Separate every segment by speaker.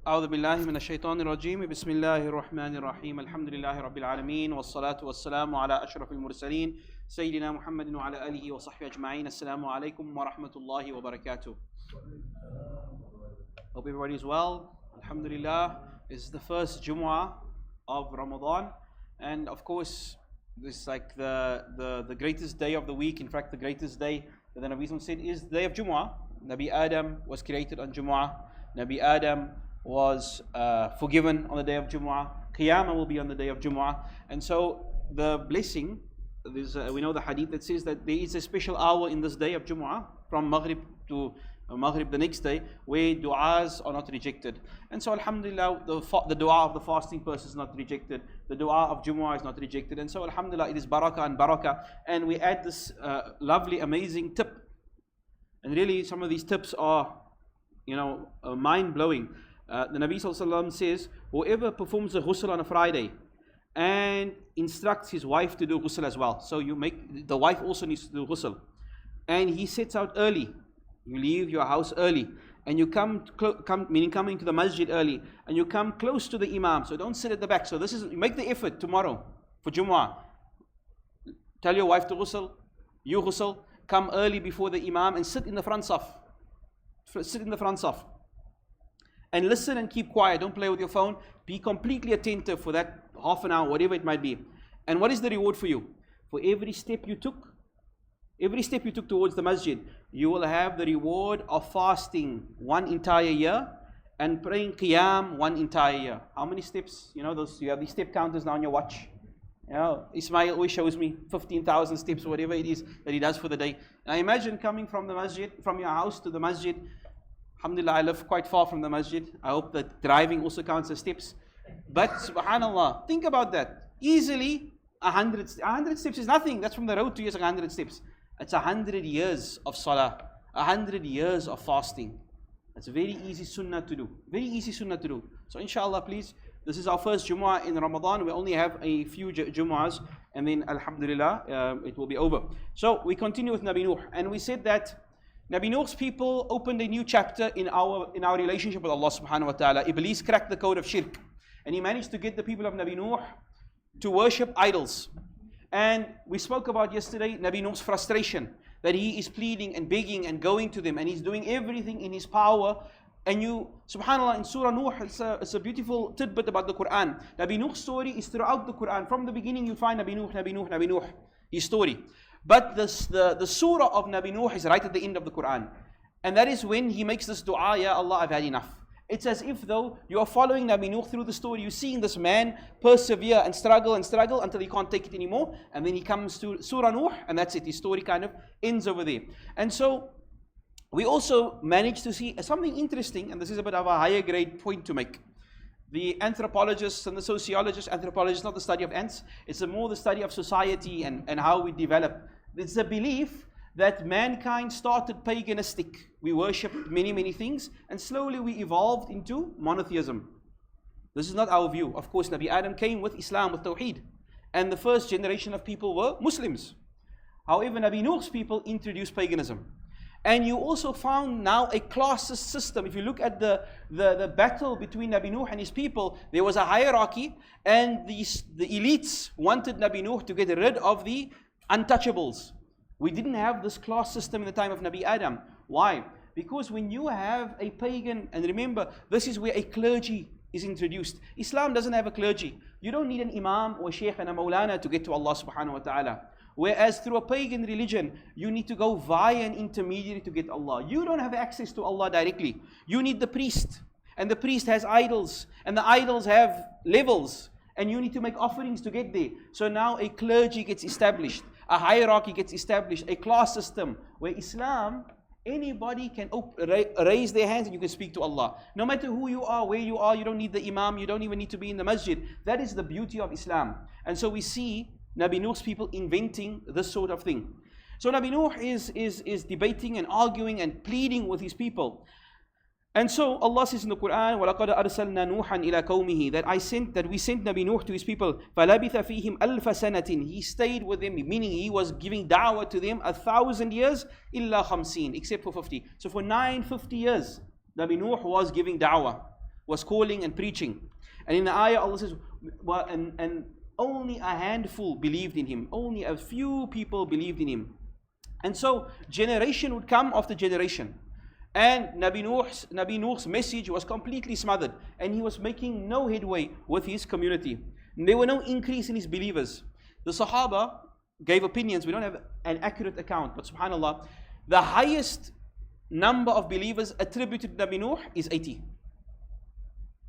Speaker 1: أعوذ بالله من الشيطان الرجيم بسم الله الرحمن الرحيم الحمد لله رب العالمين والصلاة والسلام على أشرف المرسلين سيدنا محمد وعلى آله وصحبه أجمعين. Assalamu alaikum wa rahmatullahi wa barakatuh. Hope everybody is well. Alhamdulillah. This is the first Jumu'ah of Ramadan, and of course this is like the greatest day of the week. In fact, the greatest day that the Nabi said is the day of Jumu'ah. Nabi Adam was created on Jumu'ah. Nabi Adam was forgiven on the day of Jumu'ah. Qiyamah will be on the day of Jumu'ah. And so the blessing, we know the hadith that says that there is a special hour in this day of Jumu'ah from Maghrib to Maghrib the next day where du'as are not rejected. And so alhamdulillah, the dua of the fasting person is not rejected. The dua of Jumu'ah is not rejected. And so alhamdulillah, it is barakah and barakah. And we add this lovely, amazing tip. And really some of these tips are, mind-blowing. The Nabi Sallallahu Alaihi Wasallam says, whoever performs a ghusl on a Friday and instructs his wife to do ghusl as well. So the wife also needs to do ghusl. And he sets out early. You leave your house early. And you meaning coming to the masjid early. And you come close to the imam. So don't sit at the back. So you make the effort tomorrow for Jumu'ah. Tell your wife to ghusl. You ghusl. Come early before the imam and sit in the front saf. Sit in the front saf. And listen and keep quiet. Don't play with your phone. Be completely attentive for that half an hour, whatever it might be. And what is the reward for you? For every step you took towards the masjid, you will have the reward of fasting one entire year and praying qiyam one entire year. How many steps? You have these step counters now on your watch. Ismail always shows me 15,000 steps, whatever it is that he does for the day. And I imagine coming from the masjid, from your house to the masjid. Alhamdulillah, I live quite far from the masjid. I hope that driving also counts as steps. But subhanallah, think about that. Easily 100 steps is nothing. That's from the road to here, 100 steps. It's 100 years of salah, 100 years of fasting. That's a very easy sunnah to do. Very easy sunnah to do. So inshallah, please, this is our first Jumu'ah in Ramadan. We only have a few Jumu'ahs, and then alhamdulillah, it will be over. So we continue with Nabi Nuh, and we said that Nabi Nuh's people opened a new chapter in our relationship with Allah subhanahu wa ta'ala. Iblis cracked the code of shirk. And he managed to get the people of Nabi Nuh to worship idols. And we spoke about yesterday Nabi Nuh's frustration. That he is pleading and begging and going to them. And he's doing everything in his power. And subhanAllah, in Surah Nuh, it's a beautiful tidbit about the Quran. Nabi Nuh's story is throughout the Quran. From the beginning you find Nabi Nuh, Nabi Nuh, Nabi Nuh, his story. But the surah of Nabi Nuh is right at the end of the Quran. And that is when he makes this dua, Ya Allah, I've had enough. It's as if though you are following Nabi Nuh through the story. You're seeing this man persevere and struggle until he can't take it anymore. And then he comes to Surah Nuh, and that's it. His story kind of ends over there. And so we also managed to see something interesting, and this is a bit of a higher grade point to make. The anthropologists and the sociologists, anthropologists, not the study of ants, it's more the study of society and how we develop. It's a belief that mankind started paganistic. We worshipped many, many things, and slowly we evolved into monotheism. This is not our view. Of course, Nabi Adam came with Islam, with Tawheed, and the first generation of people were Muslims. However, Nabi Nuh's people introduced paganism. And you also found now a classist system. If you look at the battle between Nabi Nuh and his people, there was a hierarchy, and the elites wanted Nabi Nuh to get rid of the untouchables. We didn't have this class system in the time of Nabi Adam. Why? Because when you have a pagan, and remember, this is where a clergy is introduced. Islam doesn't have a clergy. You don't need an imam or a sheikh and a maulana to get to Allah subhanahu wa ta'ala. Whereas through a pagan religion, you need to go via an intermediary to get Allah. You don't have access to Allah directly. You need the priest. And the priest has idols. And the idols have levels. And you need to make offerings to get there. So now a clergy gets established. A hierarchy gets established. A class system where Islam, anybody can raise their hands and you can speak to Allah. No matter who you are, where you are, you don't need the imam. You don't even need to be in the masjid. That is the beauty of Islam. And so we see Nabi Nuh's people inventing this sort of thing. So Nabi Nuh is debating and arguing and pleading with his people. And so Allah says in the Quran, وَلَقَدْ أَرْسَلْنَا نُوحًا إِلَى قَوْمِهِ, that we sent Nabi Nuh to his people. فَلَبِثَ فِيهِمْ أَلْفَ سَنَةٍ, he stayed with them, meaning he was giving da'wah to them 1,000 years, إِلَّا 50, except for 50. So for 950 years, Nabi Nuh was giving da'wah. was calling and preaching. And in the ayah, Allah says, well, and only a handful believed in him. Only a few people believed in him. And so generation would come after generation. And Nabi Nuh's message was completely smothered. And he was making no headway with his community. And there were no increase in his believers. The Sahaba gave opinions. We don't have an accurate account. But subhanAllah, the highest number of believers attributed to Nabi Nuh is 80.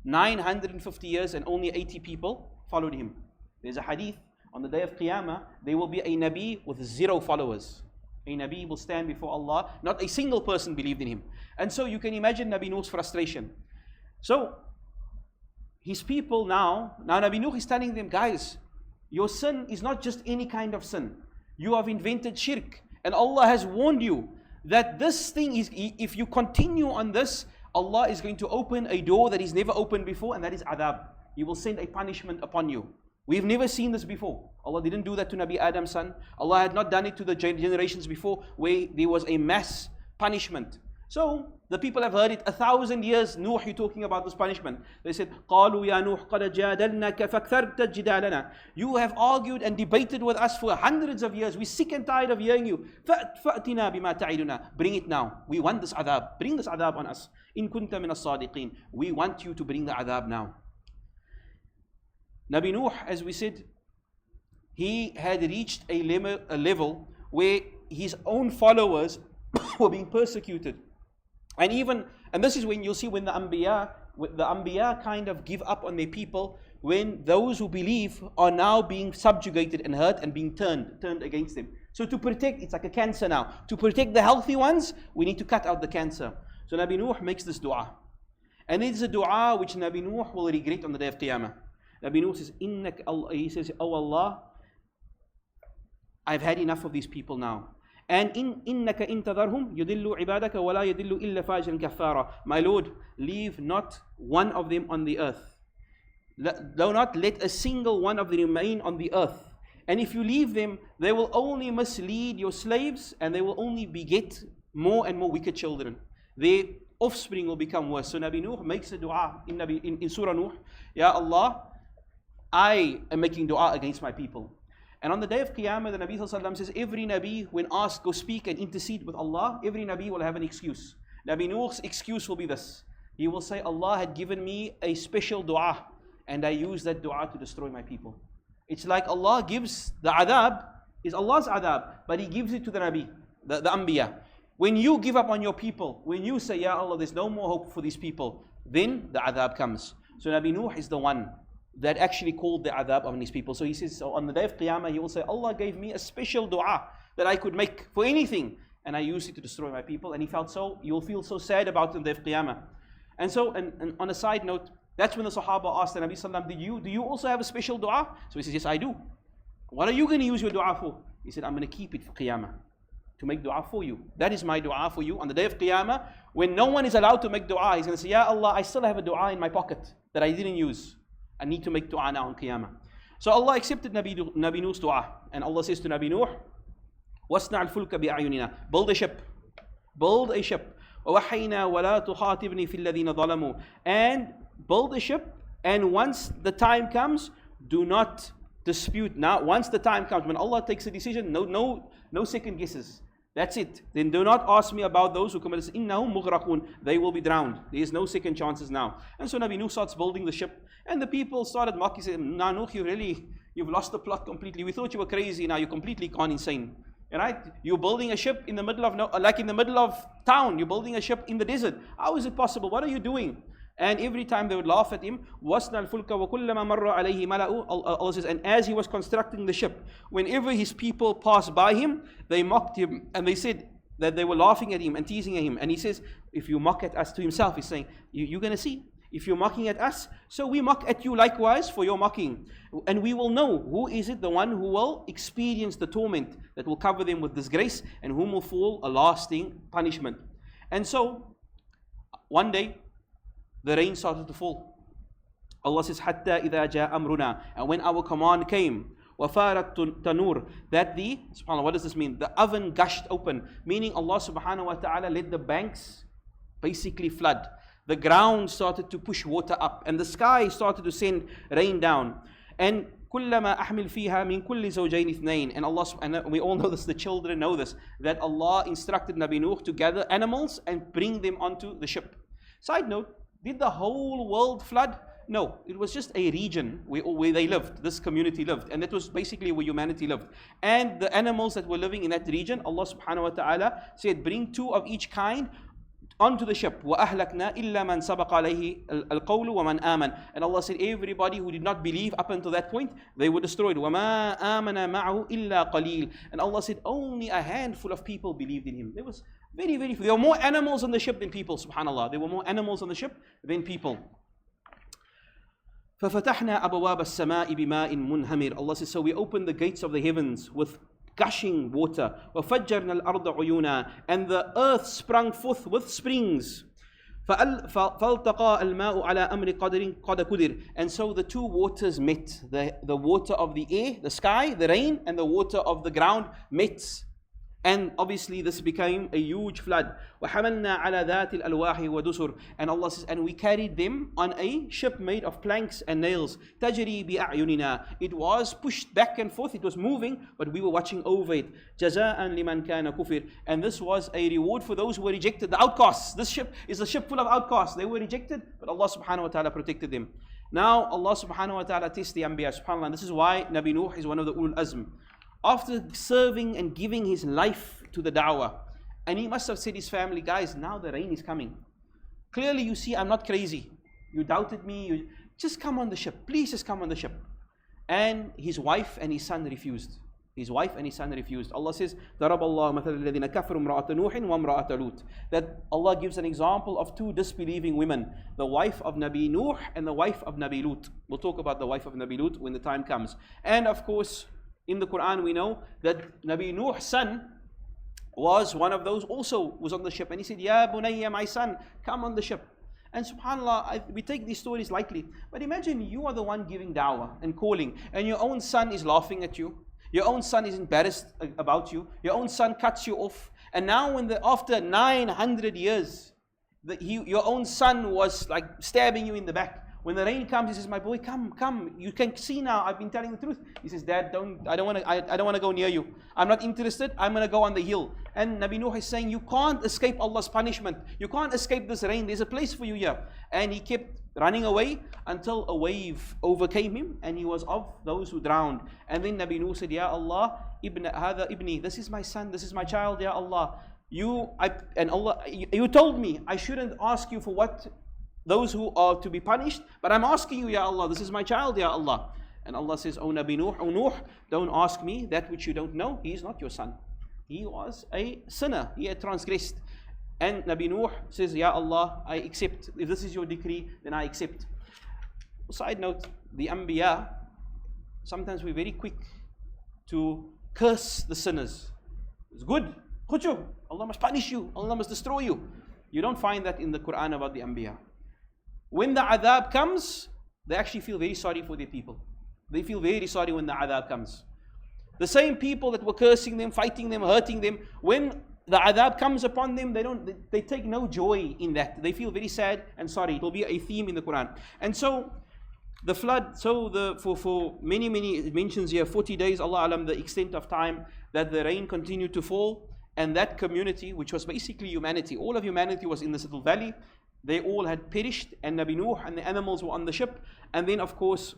Speaker 1: 950 years and only 80 people followed him. There's a hadith, on the day of Qiyamah, there will be a Nabi with 0 followers. A Nabi will stand before Allah, not a single person believed in him. And so you can imagine Nabi Nuh's frustration. So, his people now Nabi Nuh is telling them, guys, your sin is not just any kind of sin. You have invented shirk. And Allah has warned you that this thing is, if you continue on this, Allah is going to open a door that is never opened before, and that is adab. He will send a punishment upon you. We've never seen this before. Allah didn't do that to Nabi Adam's son. Allah had not done it to the generations before, where there was a mass punishment. So the people have heard it 1,000 years. Nuh, you're talking about this punishment. They said, قَالُوا يَا نُوحْ قَدْ جَادَلْنَاكَ فَأَكْثَرْتَ جِدَالَنَا. You have argued and debated with us for hundreds of years. We're sick and tired of hearing you. فَأْتِنَا بِمَا تَعِدُنَا. Bring it now. We want this adab. Bring this adab on us. إِن كُنْتَ مِنَ الصَّادِقِينَ. We want you to bring the adab now. Nabi Nuh, as we said, he had reached a level where his own followers were being persecuted. And this is when you'll see when the Anbiya kind of give up on their people, when those who believe are now being subjugated and hurt and being turned against them. So to protect, it's like a cancer now. To protect the healthy ones, we need to cut out the cancer. So Nabi Nuh makes this dua. And it's a dua which Nabi Nuh will regret on the day of Qiyamah. Nabi Nuh says, he says, oh Allah, I've had enough of these people now. And إِنَّكَ إِن تَذَرْهُمْ يُضِلُّ عِبَادَكَ وَلَا يُضِلُّ إِلَّا فَاجِرًا كَفَّارًا. My Lord, leave not one of them on the earth. Do not let a single one of them remain on the earth. And if you leave them, they will only mislead your slaves, and they will only beget more and more wicked children. Their offspring will become worse. So Nabi Nuh makes a dua in Surah Nuh. Ya Allah, I am making dua against my people. And on the day of Qiyamah, the Nabi ﷺ says, every Nabi, when asked, go speak and intercede with Allah, every Nabi will have an excuse. Nabi Nuh's excuse will be this. He will say, Allah had given me a special dua, and I used that dua to destroy my people. It's like Allah gives the adab, is Allah's adab, but He gives it to the Nabi, the Anbiya. When you give up on your people, when you say, Ya Allah, there's no more hope for these people, then the adab comes. So Nabi Nuh is the one that actually called the adab on his people. So he says, so on the day of Qiyamah, he will say, Allah gave me a special dua that I could make for anything, and I used it to destroy my people. And you will feel so sad about it on the day of Qiyamah. And so, and on a side note, that's when the Sahaba asked the Nabi Sallallahu Alaihi Wasallam, do you also have a special dua? So he says, yes, I do. What are you going to use your dua for? He said, I'm going to keep it for Qiyamah, to make dua for you. That is my dua for you. On the day of Qiyamah, when no one is allowed to make dua, he's going to say, Ya Allah, I still have a dua in my pocket that I didn't use. I need to make dua now on Qiyamah. So Allah accepted Nabi Nuh's dua. And Allah says to Nabi Nuh, وَاسْنَعَ الْفُلْكَ بِأَعْيُنِنَا. Build a ship. Build a ship. وَوَحَيْنَا وَلَا تُخَاطِبْنِي فِي الَّذِينَ ظَلَمُوا. And build a ship, and once the time comes, do not dispute. Now, once the time comes, when Allah takes a decision, no second guesses. That's it. Then do not ask me about those who commit this. إِنَّهُمْ مُغْرَقُونَ. They will be drowned. There is no second chances now. And so Nabi Nuh starts building the ship. And the people started mocking, saying, Nah, Nuh, you've lost the plot completely. We thought you were crazy. Now you're completely gone insane. Right? You're building a ship in the middle of town. You're building a ship in the desert. How is it possible? What are you doing? And every time they would laugh at him, وَاسْنَا الْفُلْكَ وَكُلَّمَا مَرَّ عَلَيْهِ مَلَأُ. Allah says, and as he was constructing the ship, whenever his people passed by him, they mocked him, and they said that they were laughing at him and teasing at him. And he says, if you mock at us, to himself, he's saying, you're going to see. If you're mocking at us, so we mock at you likewise for your mocking. And we will know who is it, the one who will experience the torment that will cover them with disgrace, and whom will fall a lasting punishment. And so, one day, the rain started to fall. Allah says, حَتَّى إِذَا جَاءَ أَمْرُنَا. And when our command came, وَفَارَتْ تَنُورٌ. That subhanAllah, what does this mean? The oven gushed open. Meaning Allah subhanahu wa ta'ala let the banks basically flood. the ground started to push water up, and the sky started to send rain down. And كلما أحمل فيها من كل زوجين اثنين. And Allah, and we all know this, the children know this, that Allah instructed Nabi Nuh to gather animals and bring them onto the ship. Side note, did the whole world flood? No, it was just a region where they lived, this community lived, and that was basically where humanity lived. And the animals that were living in that region, Allah subhanahu wa ta'ala said, bring 2 of each kind onto the ship. وَأَهْلَكْنَا إِلَّا مَنْ سَبَقَ عَلَيْهِ الْقَوْلُ وَمَنْ آمَنَ. And Allah said, everybody who did not believe up until that point, they were destroyed. وَمَا آمَنَ مَعَهُ إِلَّا قَلِيلٌ. And Allah said, only a handful of people believed in him. There was very few. There were more animals on the ship than people, subhanAllah. There were more animals on the ship than people. فَفَتَحْنَا أَبْوَابَ السَّمَاءِ بِمَاءٍ مُنْهَمِرٍ. Allah says, so we opened the gates of the heavens with gushing water. وَفَجَّرْنَا الْأَرْضَ عُيُونًا. And the earth sprung forth with springs. فَالْتَقَى الْمَاءُ عَلَى أَمْرِ قَدْرٍ قَدْ قُدِرٍ. And so the 2 waters met. The water of the air, the sky, the rain, and the water of the ground met. And obviously this became a huge flood. وَحَمَلْنَا عَلَى ذَاتِ الْأَلْوَاحِ وَدُسُرٍ. And Allah says, and we carried them on a ship made of planks and nails. تَجْرِي بِأَعْيُنِنَا. It was pushed back and forth, it was moving, but we were watching over it. جَزَاءً لِمَنْ كَانَ كُفِرٍ. And this was a reward for those who were rejected, the outcasts. This ship is a ship full of outcasts. They were rejected, but Allah subhanahu wa ta'ala protected them. Now Allah subhanahu wa ta'ala tests the Anbiya, subhanAllah. And this is why Nabi Nuh is one of the Ulul Azm. After serving and giving his life to the da'wah, and he must have said his family, guys, now the rain is coming. Clearly you see I'm not crazy. You doubted me. Just come on the ship. Please just come on the ship. And his wife and his son refused. His wife and his son refused. Allah says, ضَرَبَ اللَّهُ مَثَلَ الَّذِينَ كَفَرُوا امْرَأَةَ نُوحٍ وَامْرَأَةَ لُوطٍ. That Allah gives an example of 2 disbelieving women. The wife of Nabi Nuh and the wife of Nabi Lut. We'll talk about the wife of Nabi Lut when the time comes. And of course, in the Quran we know that Nabi Nuh's son was one of those, also was on the ship. And he said, Ya Bunayya, my son, come on the ship. And subhanAllah, we take these stories lightly. But imagine you are the one giving da'wah and calling, and your own son is laughing at you. Your own son is embarrassed about you. Your own son cuts you off. And now after 900 years, your own son was like stabbing you in the back. When the rain comes, he says, my boy, come. You can see now, I've been telling the truth. He says, Dad, I don't want to go near you. I'm not interested. I'm going to go on the hill. And Nabi Nuh is saying, you can't escape Allah's punishment. You can't escape this rain. There's a place for you here. And he kept running away until a wave overcame him, and he was of those who drowned. And then Nabi Nuh said, Ya Allah, hada ibni, this is my son, this is my child, Ya Allah. You told me I shouldn't ask you for what those who are to be punished, but I'm asking you, Ya Allah, this is my child, Ya Allah. And Allah says, O Nabi Nuh, O Nuh, don't ask me that which you don't know. He is not your son. He was a sinner. He had transgressed. And Nabi Nuh says, Ya Allah, I accept. If this is your decree, then I accept. Side note, the Anbiya, sometimes we're very quick to curse the sinners. It's good. Khujub. Allah must punish you. Allah must destroy you. You don't find that in the Quran about the Anbiya. When the adhab comes, they actually feel very sorry for their people. They feel very sorry when the adhab comes. The same people that were cursing them, fighting them, hurting them, when the adhab comes upon them, they take no joy in that. They feel very sad and sorry. It will be a theme in the Quran. And so the flood, for many, it mentions here 40 days, Allah alam, the extent of time that the rain continued to fall, and that community, which was basically humanity, all of humanity was in this little valley. They all had perished, and Nabi Nuh and the animals were on the ship. And then of course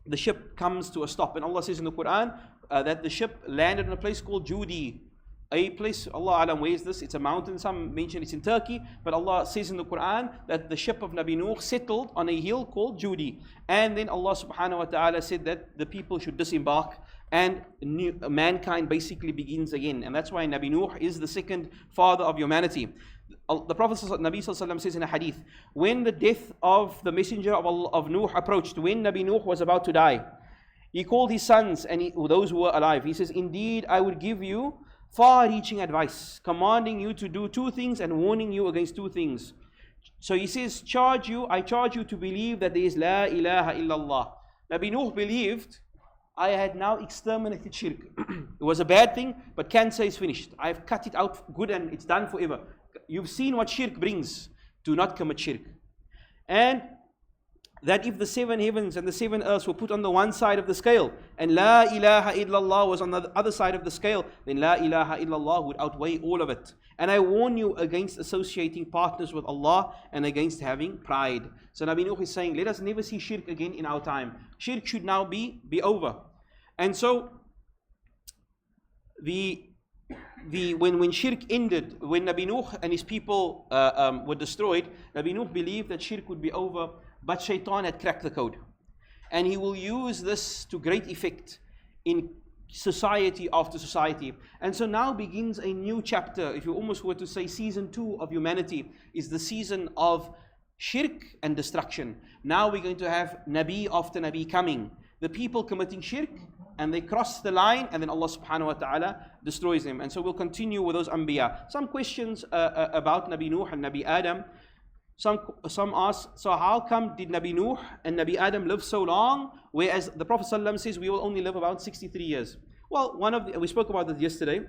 Speaker 1: the ship comes to a stop, and Allah says in the Quran that the ship landed in a place called Judi. A place, Allah alam, where is this? It's a mountain. Some mention it's in Turkey, but Allah says in the Quran that the ship of Nabi Nuh settled on a hill called Judi. And then Allah subhanahu wa ta'ala said that the people should disembark, and mankind basically begins again. And that's why Nabi Nuh is the second father of humanity. The Prophet Nabi says in a hadith, when the death of the messenger of Nuh approached, when Nabi Nuh was about to die, he called his sons and those who were alive. He says, indeed, I would give you far-reaching advice, commanding you to do 2 things and warning you against 2 things. So he says, I charge you to believe that there is La ilaha illallah. Nabi Nuh believed, I had now exterminated shirk. It was a bad thing, but cancer is finished. I've cut it out good and it's done forever. You've seen what shirk brings. do not commit shirk. And that if the 7 heavens and the 7 earths were put on the one side of the scale and La ilaha illallah was on the other side of the scale, then La ilaha illallah would outweigh all of it. And I warn you against associating partners with Allah and against having pride. So Nabi Nuh is saying, let us never see shirk again in our time. Shirk should now be over. And so when shirk ended, when Nabi Nuh and his people were destroyed, Nabi Nuh believed that shirk would be over, but Shaitan had cracked the code. And he will use this to great effect in society after society. And so now begins a new chapter, if you almost were to say season 2 of humanity, is the season of shirk and destruction. Now we're going to have Nabi after Nabi coming. The people committing shirk, and they cross the line, and then Allah subhanahu wa ta'ala destroys them. And so we'll continue with those Anbiya. Some questions about Nabi Nuh and Nabi Adam. Some ask, so how come did Nabi Nuh and Nabi Adam live so long, whereas the Prophet ﷺ says we will only live about 63 years? Well, we spoke about this yesterday.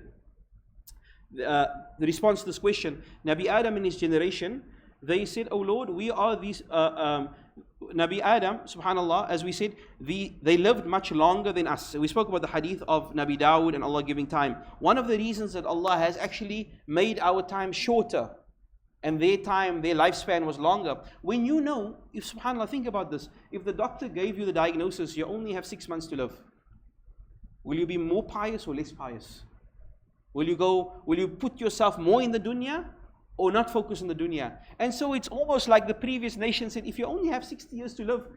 Speaker 1: The response to this question, Nabi Adam and his generation, they said, oh Lord, we are these, Nabi Adam, subhanallah, as we said, they lived much longer than us. We spoke about the hadith of Nabi Dawud and Allah giving time. One of the reasons that Allah has actually made our time shorter, and their time, their lifespan was longer. When you know, if subhanAllah, think about this, if the doctor gave you the diagnosis, you only have 6 months to live, will you be more pious or less pious? Will you put yourself more in the dunya or not focus on the dunya? And so it's almost like the previous nation said, if you only have 60 years to live,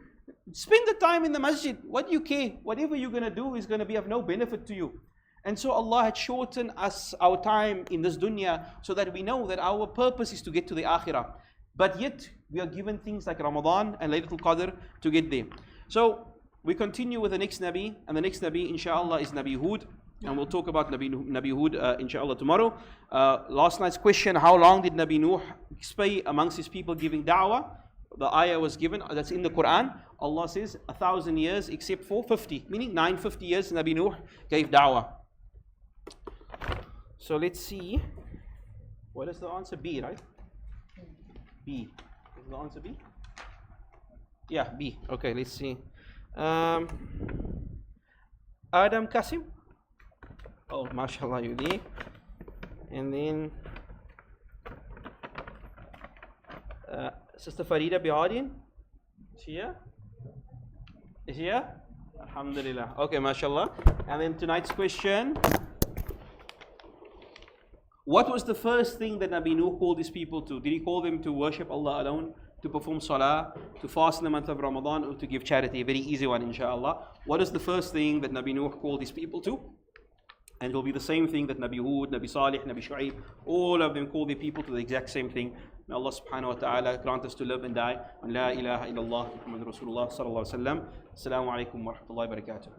Speaker 1: spend the time in the masjid. What do you care? Whatever you're going to do is going to be of no benefit to you. And so Allah had shortened us our time in this dunya so that we know that our purpose is to get to the akhirah. But yet we are given things like Ramadan and Laylatul Qadr to get there. So we continue with the next Nabi, and the next Nabi inshallah is Nabi Hud, and we'll talk about Nabi Hud inshallah tomorrow. Last night's question, how long did Nabi Nuh stay amongst his people giving da'wah? The ayah was given, that's in the Quran. Allah says 1,000 years except for 50, meaning 950 years Nabi Nuh gave da'wah. So let's see, what is the answer? B, right? B. Is the answer B? Yeah, B. Okay, let's see. Adam Qasim. Oh, mashallah, you there. And then Sister Farida Bihadin. Is she here? Is she here? Alhamdulillah. Okay, mashallah. And then tonight's question. What was the first thing that Nabi Nuh called his people to? Did he call them to worship Allah alone, to perform salah, to fast in the month of Ramadan, or to give charity? A very easy one, inshallah. What is the first thing that Nabi Nuh called his people to? And it will be the same thing that Nabi Hud, Nabi Salih, Nabi Shu'aib, all of them call their people to the exact same thing. May Allah subhanahu wa ta'ala grant us to live and die on La ilaha illallah Muhammad Rasulullah sallallahu alaihi wasallam. Assalamu alaikum wa rahmatullahi wa barakatuh.